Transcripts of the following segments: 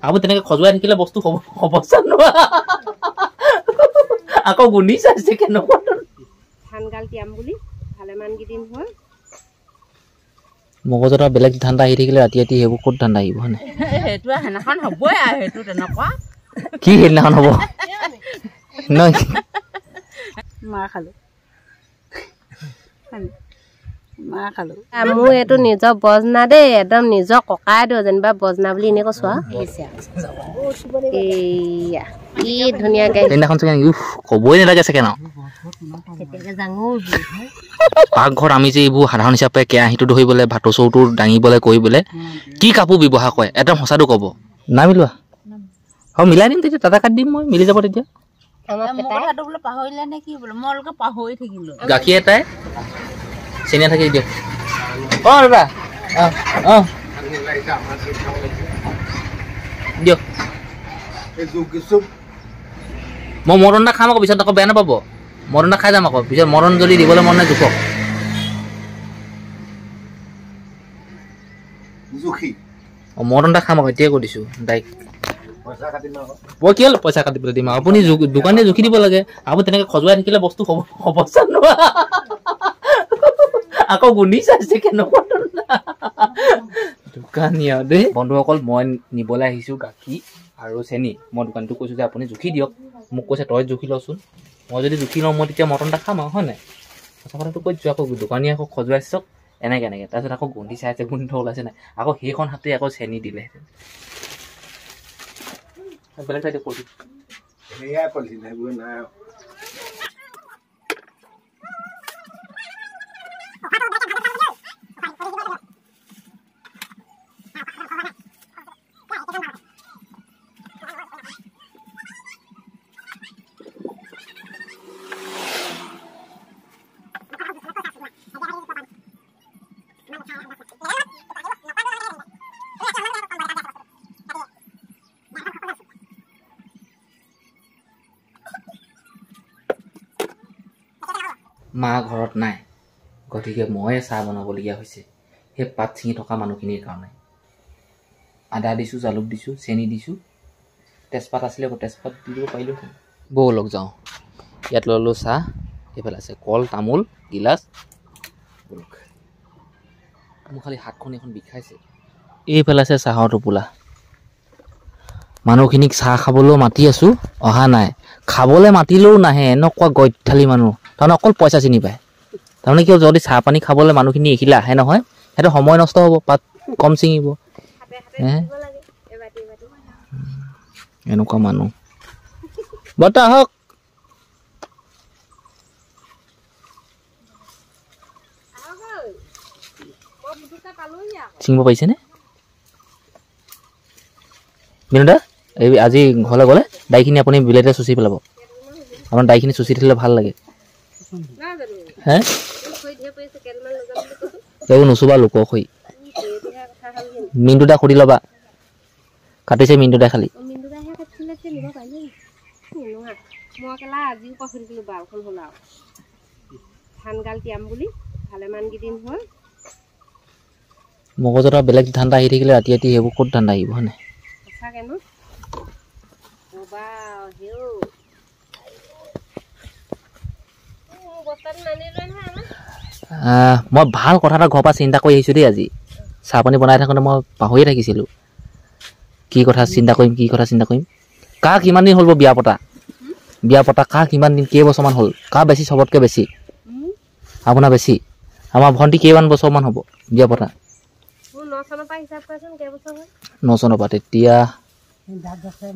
আবু তেনেকে খজুৱাই থাকিলে বস্তু অৱস্থা নোৱা আকৌ গুণি চাইছে কেনেকুৱা ধানগাল তিয়াম বুলি ভালেমান কেইদিন হ'ল মগজত বেলেগ ধান্দা আহি থাকিলে ৰাতি ৰাতি সেইবোৰ ক'ত ধান্দা আহিব হয়নে সেইটো সেনাখন হ'বই আৰু সেইটো তেনেকুৱা কি সেইদিনাখন হ'ব নহয় মাৰ খালোঁ মাৰ খালোঁ মোৰ এইটো নিজৰ বজনা দেই একদম নিজৰ ককাই দিওঁ যেনিবা বজনা বুলি এনেই কৈছোঁ আৰু এয়া কি ধুনীয়াকৈ সেইদিনাখন চাগে ক'বই নালাগে চাগে ন পাকঘৰত আমি যে এইবোৰ সাধাৰণ হিচাপে কেৰাহীটো ধৰিবলৈ ভাতৰ চৌটো দাঙিবলৈ কৰিবলৈ কি কাপোৰ ব্যৱহাৰ কৰে একদম সঁচাটো ক'ব নামিলোৱা আৰু মিলাই দিম তেতিয়া টাটা কাটি দিম মই মিলি যাব তেতিয়া পাহৰিলে নে কি বোলে মই পাহৰি থাকিলোঁ গাখীৰ এটাই চেনিয়া থাকি দিয়ক অঁ দাদা অঁ দিয়ক মই মটন এটা খাম আকৌ পিছত আকৌ বেয়া নাপাব মটন এটা খাই যাম আকৌ পিছত মটন যদি দিবলৈ মন নাই জোখক মটন এটা খাম আকৌ এতিয়াই কৈ দিছোঁ ডাইৰেক্ট মই কি হ'ল পইচা কাটিবলৈ দিম আপুনি দোকানীয়ে জুখি দিব লাগে আপুনি তেনেকে খজুৱাই থাকিলে বস্তু অৱস্থা নোৱা আকৌ গুণি চাইছে কেনেকুৱা দোকানীয়া দেই বন্ধুসকল মই নিবলৈ আহিছোঁ গাখীৰ আৰু চেনি মই দোকানটো কৈছোঁ যে আপুনি জুখি দিয়ক মোক কৈছে তই জুখি লচোন মই যদি জুখি লওঁ মই তেতিয়া মটন এটা খাম আৰু হয় নাই সঁচা কথাটো কৈছোঁ আকৌ দোকানীয়ে আকৌ খজুৱাই চাওক এনেকৈ তাৰপিছত আকৌ গুন্ধি চাইছে গোন্ধ ওলাইছে নাই আকৌ সেইখন হাতে আকৌ চেনি দিলেহেঁতেন বেলেগ চাইডে পঢ়ি মা ঘৰত নাই গতিকে ময়ে চাহ বনাবলগীয়া হৈছে সেই পাত ছিঙি থকা মানুহখিনিৰ কাৰণে আদা দিছোঁ জালুক দিছোঁ চেনি দিছোঁ তেজপাত আছিলে আকৌ তেজপাত দি দিব পাৰিলোঁ বৌ লগ যাওঁ ইয়াত ল'লোঁ চাহ এইফালে আছে কল তামোল গিলাচ মোৰ খালি হাতখন এখন বিষাইছে এইফালে আছে চাহৰ টোপোলা মানুহখিনিক চাহ খাবলৈও মাতি আছোঁ অহা নাই খাবলৈ মাতিলেও নাহে এনেকুৱা গধ্যালি মানুহ তাৰমানে অকল পইচা চিনি পায় তাৰমানে কিয় যদি চাহ পানী খাবলৈ মানুহখিনি এইখিলে আহে নহয় সেইটো সময় নষ্ট হ'ব পাত কম ছিঙিব এনেকুৱা মানুহ বৰ্তা আহক ছিঙিব পাৰিছেনে বিনোদা এই আজি ঘৰলৈ গ'লে দাইখিনি আপুনি বিলেটে চুচি পেলাব আপোনাৰ দাইখিনি চুচি থাকিলে ভাল লাগে হে এইবোৰ নুচুবা লোকৰ খৈ মিনটো দা সুধি ল'বা কাটিছে মিনটো দা খালি মগজত বেলেগ ধান্দা আহি থাকিলে ৰাতি ৰাতি সেইবোৰ ক'ত ধান্দা আহিব হয় নাই মই ভাল কথা এটা ঘৰৰ পৰা চিন্তা কৰি আহিছোঁ দেই আজি চাহ পানী বনাই থাকোঁতে মই পাহৰিয়ে থাকিছিলোঁ কি কথা চিন্তা কৰিম কাৰ কিমান দিন হ'ল বিয়া পতা কাৰ কিমান দিন কেইবছৰমান হ'ল কাৰ বেছি চবতকৈ বেছি আপোনাৰ বেছি আমাৰ ভণ্টি কেইমান বছৰমান হ'ব বিয়া পতা 9 চনৰ পৰা তেতিয়া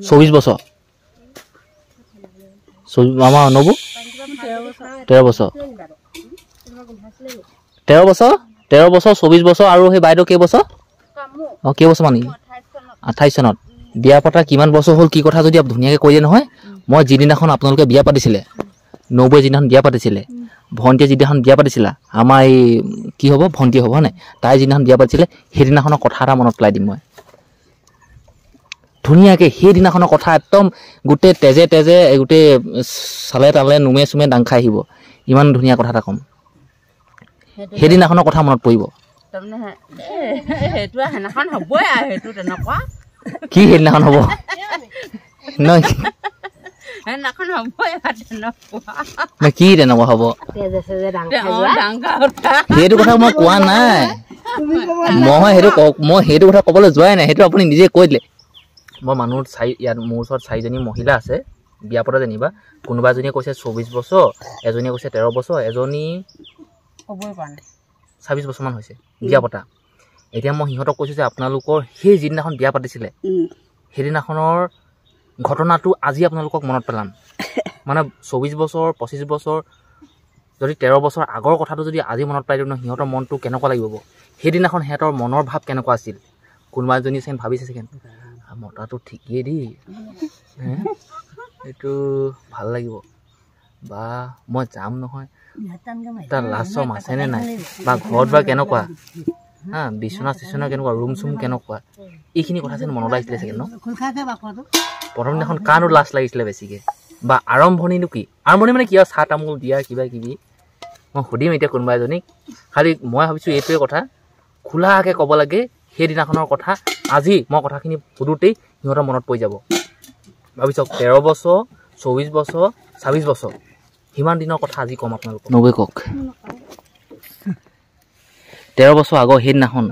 24 বছৰ আমাৰ নবু 13 বছৰ 24 বছৰ আৰু সেই বাইদেউ কেইবছৰ অঁ কেইবছৰমান 28 চনত বিয়া পতা কিমান বছৰ হ'ল কি কথা যদি ধুনীয়াকৈ কৈ দিয়ে নহয় মই যিদিনাখন আপোনালোকে বিয়া পাতিছিলে নবৌৱে যিদিনাখন বিয়া পাতিছিলে ভণ্টিয়ে যিদিনাখন বিয়া পাতিছিলা আমাৰ এই কি হ'ব ভণ্টি হ'ব হয় নাই তাই যিদিনাখন বিয়া পাতিছিলে সেইদিনাখনৰ কথা এটা মনত পেলাই দিম মই ধুনীয়াকৈ সেইদিনাখনৰ কথা একদম গোটেই তেজে গোটেই চালে তালে নুমে চুমে দাং খাই আহিব ইমান ধুনীয়া কথা এটা ক'ম সেইদিনাখনৰ কথা মনত পৰিব তাৰমানে সেইটো সেনাখন হ'বই আৰু সেইটো তেনেকুৱা কি সেইদিনাখন হ'ব নহয় সেইদিনাখন হ'বই কি তেনেকুৱা হ'ব সেইটো কথা মই কোৱা নাই মই সেইটো কথা ক'বলৈ যোৱাই নাই সেইটো আপুনি নিজে কৈ দিলে মই মানুহ ইয়াত মোৰ ওচৰত 4জনী মহিলা আছে বিয়া পতা যেনিবা কোনোবা এজনীয়ে কৈছে 24 বছৰ এজনীয়ে কৈছে 13 বছৰ এজনী 26 বছৰমান হৈছে বিয়া পতা এতিয়া মই সিহঁতক কৈছোঁ যে আপোনালোকৰ সেই যিদিনাখন বিয়া পাতিছিলে সেইদিনাখনৰ ঘটনাটো আজি আপোনালোকক মনত পেলাম মানে 24 বছৰ 25 বছৰ যদি 13 বছৰ আগৰ কথাটো যদি আজি মনত পেলাই দিওঁ ন সিহঁতৰ মনটো কেনেকুৱা লাগিব সেইদিনাখন সিহঁতৰ মনৰ ভাৱ কেনেকুৱা আছিল কোনোবা এজনী চেন ভাবিছে চেকেন মতাটো ঠিকেই দেই এইটো ভাল লাগিব বা মই যাম নহয় তাৰ লাষ্টৰ আছেনে নাই বা ঘৰত বা কেনেকুৱা বিচনা চিচনা কেনেকুৱা ৰুম চুম কেনেকুৱা এইখিনি কথা যেন মনত আহিছিলে চাগে ন প্ৰথম দিনাখন কাৰো লাজ লাগিছিলে বেছিকৈ বা আৰম্ভণিনো কি আৰম্ভণি মানে কি আৰু চাহ তামোল দিয়া কিবা কিবি মই সুধিম এতিয়া কোনোবা এজনীক খালি মই ভাবিছোঁ এইটোৱে কথা খোলাকৈ ক'ব লাগে সেইদিনাখনৰ কথা আজি মই কথাখিনি সুধোঁতেই সিহঁতৰ মনত পৰি যাব ভাবিছক 13 বছৰ 24 বছৰ 26 বছৰ সিমান দিনৰ কথা আজি ক'ম আপোনালোকক নবৈ কওক 13 বছৰ আগৰ সেইদিনাখন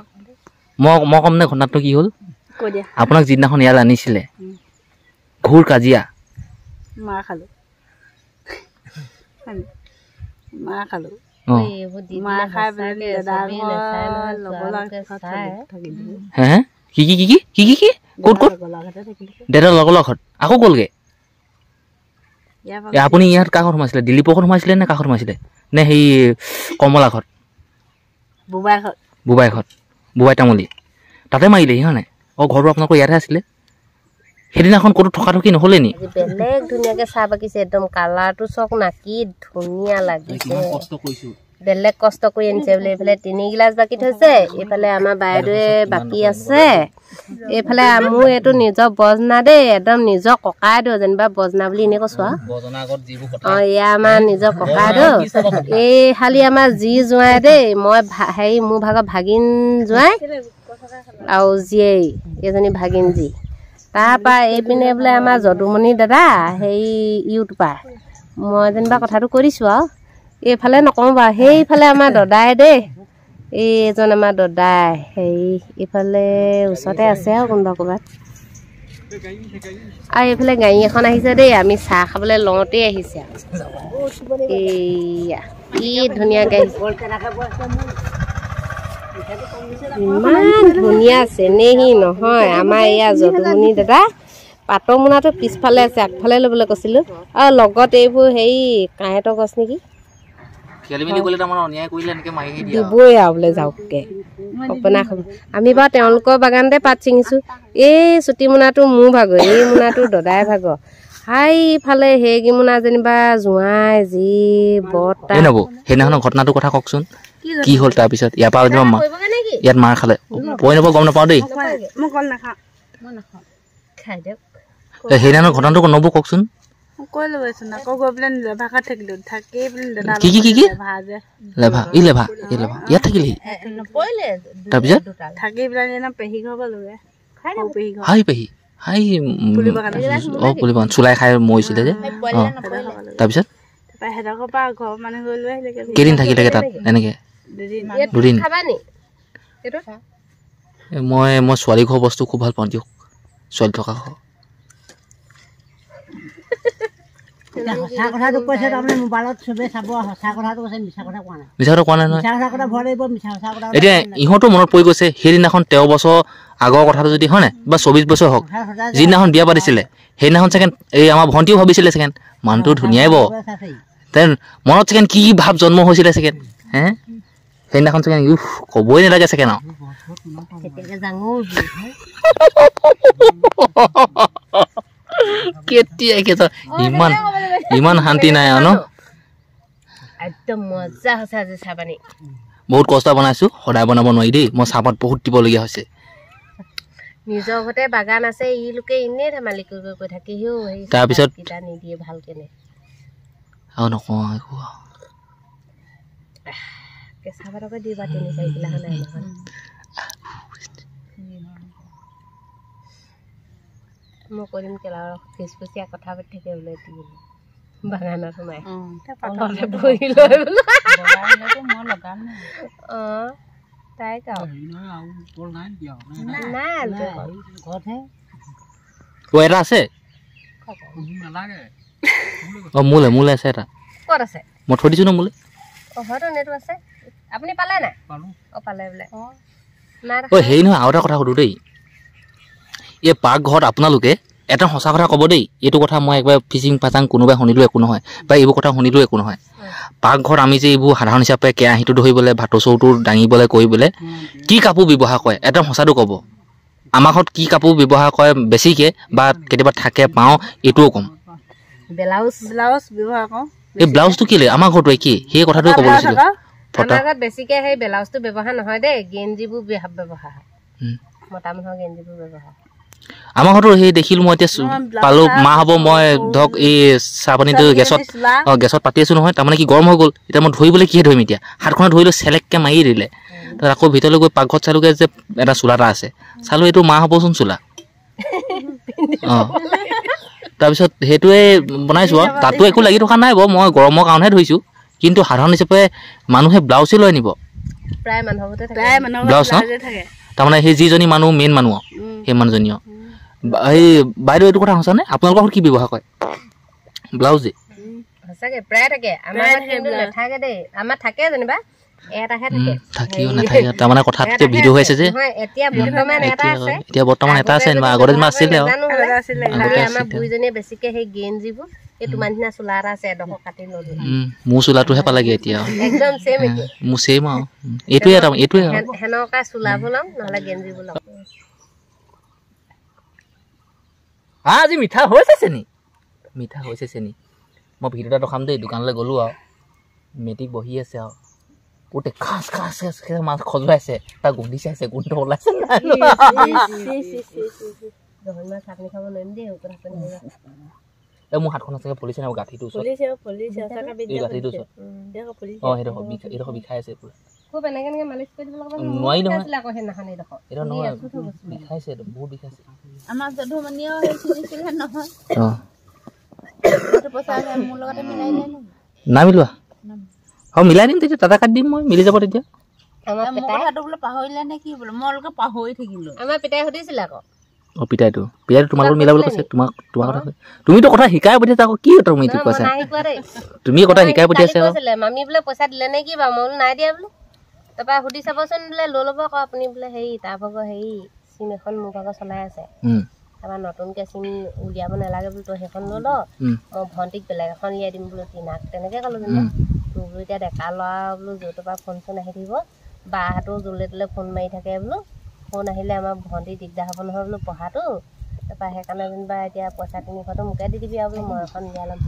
মই ক'ম নে ঘটনাটো কি হ'ল আপোনাক যিদিনাখন ইয়ালৈ আনিছিলে ঘূৰ কাজিয়া মাৰ খালোঁ মাৰ খাই কি ক'ত দেউতাৰ লগৰ ঘৰত আকৌ গ'লগে আপুনি ইয়াত কাৰ ঘৰত সোমাইছিলে দিলীপৰ ঘৰত সোমাইছিলে নে কাষত সোমাইছিলে নে সেই কমলা ঘৰত বুবাই তামুলী তাতে মাৰিলে সিহঁতে ঘৰটো আপোনালোকৰ ইয়াতে আছিলে সেইদিনাখন ক'তো থকা থকি নহ'লে নি বেলেগ ধুনীয়াকে চাহ বাকিছে একদম কালাৰটো চক না কি ধুনীয়া লাগিছে বেলেগ কষ্ট কৰি আনিছে বোলে এইফালে 3 গিলাচ বাকি থৈছে এইফালে আমাৰ বাইদেৱে বাকী আছে এইফালে মোৰ এইটো নিজৰ বজনা দেই একদম নিজৰ ককাইদেউ যেনিবা বজনা বুলি এনে কৈছো এয়া আমাৰ নিজৰ ককাইদেউ এই শালি আমাৰ যি জোঁৱাই দেই মই হেৰি মোৰ ভাগৰ ভাগিন জোঁৱাই আৰু জীয়েই এজনী ভাগিন জী তাৰপৰা এইপিনে বোলে আমাৰ যদুমণি দাদা সেই ইউটিউবাৰ মই যেনিবা কথাটো কৰিছোঁ আৰু এইফালে নকওঁ বাৰু সেইফালে আমাৰ দদাই দেই এইজন আমাৰ দদাই হেৰি এইফালে ওচৰতে আছে আৰু কোনোবা ক'ৰবাত আৰু এইফালে গাড়ী এখন আহিছে দেই আমি চাহ খাবলৈ লওঁতেই আহিছে এইয়া কি ধুনীয়া গাড়ী ইমান ধুনীয়া চেনেহী নহয় আমাৰ এয়া যদুমণি দাদা পাতৰ মোনাটো পিছফালে আছে আগফালে ল'বলৈ কৈছিলোঁ আৰু লগত এইবোৰ হেৰি কাঁহেতৰ গছ নেকি দিবই আৰু বোলে যাওককে অপনা খাব আমি বাৰু তেওঁলোকৰ বাগানতে পাত ছিঙিছোঁ এই চুটি মোনাটো মোৰ ভাগৰ এই মোনাটো দদাই ভাগৰ হাইফালে সেইগি মোনা যেনিবা জোঁৱাই যি বৰ্তা সেইদিনাখনৰ ঘটনাটোৰ কথা কওকচোন কি হ'ল তাৰপিছত ইয়াৰ পৰা ইয়াত মাৰ খালে পৰি নাপাওঁ গম নাপাওঁ দেই সেইদিনাখনৰ ঘটনাটো নবৌ কওকচোন ইয়াত থাকিলেহি তাৰপিছত চুলাই খাই মৰিছিলে যে তাৰপিছত কেইদিন থাকিলেগে তাত এনেকে 2 দিন মই ছোৱালী ঘৰ বস্তু খুব ভাল পাওঁ দিয়ক ছোৱালী থকা ঘৰ মিছা কথা কোৱা নাই নহয় এতিয়া ইহঁতো মনত পৰি গৈছে সেইদিনাখন 13 বছৰ আগৰ কথাটো যদি হয় নাই বা 24 বছৰ হওক যিদিনাখন বিয়া পাতিছিলে সেইদিনাখন ছেকেণ্ড এই আমাৰ ভণ্টিও ভাবিছিলে ছেকেণ্ড মানুহটো ধুনীয়াই ব মনত ছেকেণ্ড কি ভাৱ জন্ম হৈছিলে ছেকেণ্ড সেইদিনাখন ছেকেণ্ড ক'বই নালাগে ছেকেণ্ড ইমান শান্তি নাই আৰু ন বহুত কষ্ট বনাইছো সদায় বনাব নোৱাৰি দেই মই চাহপাত বহুত দিবলগীয়া হৈছে নিজৰ ঘৰতে বাগান আছে ই লোকে ইনে ধেমালি কৈ থাকে তাৰপিছত নিদিয়ে ভালকে আৰু নকওঁ কেঁচা পাতকে দিবা 3-4 কিলোখন মই কৈ দিম কেলা ফিচফুচীয়া কথা পাতি থাকে বোলে বাগানত সোমাই বহি লৈ মই লগাম অঁ তাইক নাই ঘৰতহে এটা আছে অঁ মোলে আছে এটা ক'ত আছে মই থৈ দিছোঁ ন মোলে অঁ হয়তো নেটটো আছে আপুনি পালে নাই অঁ পালে বোলে অঁ নাই অঁ হেৰি নহয় আৰু এটা কথা সুধোঁ দেই এই পাকঘৰত আপোনালোকে এটা সঁচা কথা ক'ব দেই এইটো কথা মই একবাৰ ফিচিং ফাচাং কোনোবাই শুনিলোঁ একো নহয় বা এইবোৰ কথা শুনিলোঁ একো নহয় পাকঘৰত আমি যে এইবোৰ সাধাৰণ হিচাপে কেৰাহীটো ধৰিবলৈ ভাতৰ চৌটো দাঙিবলৈ কৰিবলৈ কি কাপোৰ ব্যৱহাৰ কৰে একদম সঁচাটো ক'ব আমাৰ ঘৰত কি কাপোৰ ব্যৱহাৰ কৰে বেছিকৈ বা কেতিয়াবা থাকে পাওঁ এইটোও ক'ম ব্লাউজ ব্যৱহাৰ কৰোঁ এই ব্লাউজটো কেলৈ আমাৰ ঘৰটো একেই সেই কথাটোৱে ক'ব লৈছিলোঁ আমাৰ ঘৰত বেছিকৈ সেই ব্লাউজটো ব্যৱহাৰ নহয় দেই গেঞ্জিবোৰ ব্যৱহাৰ হয় মতা মানুহৰ গেঞ্জিবোৰ ব্যৱহাৰ আমাৰ ঘৰতো সেই দেখিলোঁ মই এতিয়া পালোঁ মা হ'ব মই ধৰক এই চাহ পানীটো গেছত পাতি আছোঁ নহয় তাৰমানে কি গৰম হৈ গ'ল এতিয়া মই ধৰিবলৈ কিহে ধৰিম এতিয়া হাতখনত ধৰিলোঁ চেলেককৈ মাৰি দিলে তাৰপিছত আকৌ ভিতৰলৈ গৈ পাকঘৰত চালোঁগৈ যে এটা চোলা এটা আছে চালোঁ এইটো মা হ'বচোন চোলা অঁ তাৰপিছত সেইটোৱে বনাইছোঁ আৰু তাতো একো লাগি থকা নাই বাৰু মই গৰমৰ কাৰণেহে ধৰিছোঁ কিন্তু সাধাৰণ হিচাপে মানুহে ব্লাউজে লৈ আনিব প্ৰায় মানুহৰ ব্লাউজ ন তাৰমানে সেই যিজনী মানুহ মেইন মানুহ সেই মানুহজনী এই বাইদেউ এইটো কথা সঁচানে আপোনালোকৰ ঘৰত কি ব্যৱহাৰ কৰে ব্লাউজে সঁচাকে প্ৰায় থাকে আমাৰ কিন্তু নাথাকে দেই আমাৰ থাকে যেনিবা এটাহে থাকে থাকিও নাথাকে তাৰমানে কথাটো ভিডিঅ' হৈ আছে যে এতিয়া বৰ্তমান এটা আছে আগতে যেনিবা আছিলে আমাৰ বুঢ়ীজনীয়ে বেছিকে সেই গেঞ্জিবোৰ এই তোমাৰ নিচিনা চোলা এটা আছে এডোখৰ কাটি ল'লো মোৰ চোলাটোহে পালেগে এতিয়া একদম ছেম মোৰ ছেম আৰু এইটোৱে সেনেকুৱা চোলাবোৰ ল'ম নহ'লে গেঞ্জিবোৰ ল'ম আজি মিঠা হৈছে চেনি মই ভিডিঅ' এটা দেখাম দেই দোকানলৈ গ'লোঁ আৰু মেট্ৰিক বহি আছে আৰু গোটেই খাচ খাচ মাছ খজুৱাইছে তাৰ গোন্ধি চাইছে গোন্ধ ওলাইছে মোৰ হাতখন আছে পলিছে নাই গাঁঠিটো এইডোখৰ বিষাই আছে পুৰা নোৱাৰি নহয় বিষাইছে বহুত বিষাইছে আমাৰ যদুমণিও চিনিছিলে নহয় মোৰ লগতে মিলাই দিলে নাই মিলোৱা অঁ মিলাই দিম তেতিয়া টাটা কাটি দিম মই মিলি যাব তেতিয়া কথাটো বোলে পাহৰিলে নে কি বোলে মই পাহৰি থাকিলোঁ আমাৰ পিতাই সুধিছিলে আকৌ অঁ পিতাইটো তোমালোকৰ মিলাবলৈ কৈছে তোমাৰ কথা তুমিতো কথা শিকাই পঠিয়াইছা আকৌ কি তুমি এইটো কৈছা তুমি কথা শিকাই পঠিয়াইছা মামী বোলে পইচা দিলে নে কি বাৰু মই বোলো নাই দিয়া বোলো তাৰপৰা সুধি চাবচোন বোলে লৈ ল'ব আকৌ আপুনি বোলে হেৰি তাৰ ভাগৰ হেৰি চিম এখন মোৰ ভাগৰ চলাই আছে তাৰপৰা নতুনকৈ চিম উলিয়াব নালাগে বোলো তই সেইখন লৈ ল মই ভণ্টিক বেলেগ এখন উলিয়াই দিম বোলো তিনাক তেনেকৈ ক'লোঁ যেনিবা তোৰ বোলো এতিয়া ডেকা ল'ৰা বোলো য'ৰ পৰা ফোন চোন আহি থাকিব বাহঁতো জলে তলে ফোন মাৰি থাকে বোলো ফোন আহিলে আমাৰ ভণ্টি দিগদাৰ হ'ব নহয় বোলো পঢ়াটো তাৰপৰা সেইকাৰণে যেনিবা এতিয়া পইচা 300টো মোকে দি দিবি আৰু বোলো মই এখন উলিয়াই ল'ম